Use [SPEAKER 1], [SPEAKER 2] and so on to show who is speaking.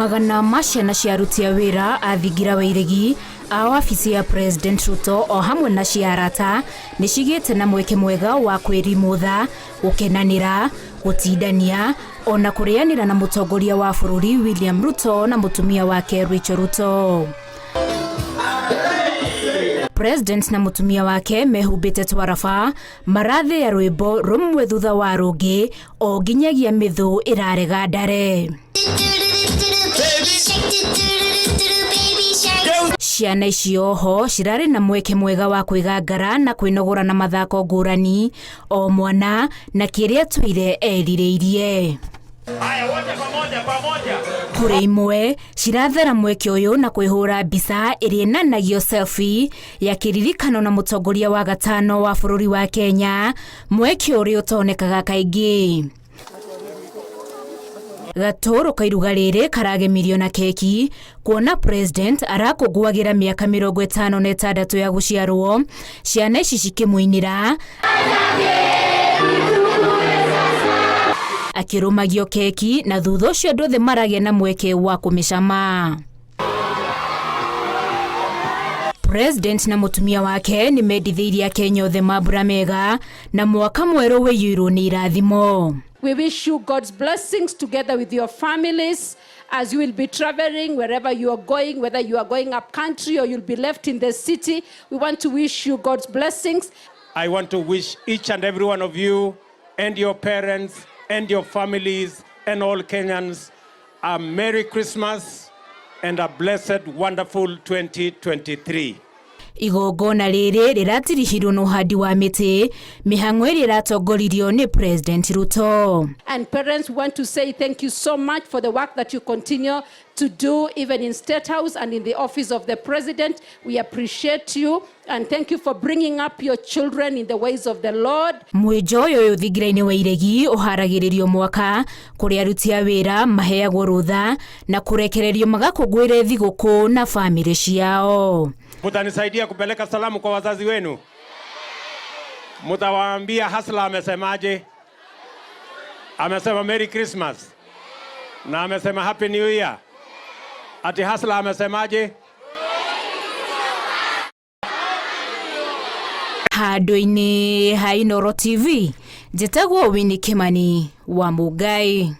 [SPEAKER 1] Magana ma ciana cia aruti a wĩra a Thingira wa Iregi a wabici ya President Ruto o hamwe na cia arata nĩ cigĩte na mweke mwega wa kwĩrimũtha, gũkenanĩra, gũtindania ona kũrĩanĩra na mũtongoria wa bũrũri William Ruto na mũtumia wake Rachel Ruto. President na mũtumia wake mehumbĩte twaraba marathĩa rwĩmbo rũmwe thutha wa rũngĩ o nginyagia mĩthũ ĩrarega ndare. Ciana icio ho cirarĩ na mweke mwega wa kwĩgangara na kwĩnogora na mathako ngũrani o mwana na kĩrĩa tũire erirĩirie. Kũrĩ imwe cirathera mweke ũyũ na kwĩhũra mbica ĩrĩa ĩnanagio selfie ya kĩririkano na mũtongoria wa gatano wa bũrũri wa Kenya, mweke ũrĩa ũtonekaga kaingĩ. Gatũrũ ka iruga rĩrĩ karagemirio na keki kuona President arakũngũagĩra mĩaka 56 ya gũciarwo, ciana ici cikĩmũinĩra akĩrũmagio keki na thutha ũcio andũ othe maragĩa na mweke wa kũmĩcama. President na mũtumia wake nĩ mendithĩirie Akenya othe mambura mega na mwaka mwerũ wĩiyũirwo nĩ irathimo.
[SPEAKER 2] We wish you God's blessings together with your families as you will be traveling wherever you are going, whether you are going up country or you'll be left in the city. We want to wish you God's blessings.
[SPEAKER 3] I want to wish each and every one of you and your parents and your families and all Kenyans a Merry Christmas and a blessed, wonderful 2023.
[SPEAKER 1] Igongona rĩrĩ rĩratirihirwo na ũhandi wa mĩtĩ, mĩhang'o ĩrĩa ĩratongoririo nĩ President Ruto.
[SPEAKER 2] And parents want to say thank you so much for the work that you continue to do even in State House and in the office of the President. We appreciate you and thank you for bringing up your children in the ways of the Lord.
[SPEAKER 1] Mwĩjo ũyũ Thingira-inĩ wa Iregi ũharagĩrĩrio mwaka kũrĩa aruti a wĩra maheagwo rũtha na kũrekererio magakũngũĩre thigũkũ na famĩlĩ ciao.
[SPEAKER 3] Mutanisaidia kupeleka salamu kwa wazazi wenu? Mutawaambia Hasla amesemaje? Amesema Merry Christmas. Na amesema Happy New Year. Ati Hasla amesemaje?
[SPEAKER 1] Handũ-inĩ ha Inooro TV, njĩtagwo Winnie Kimani wa Mugai.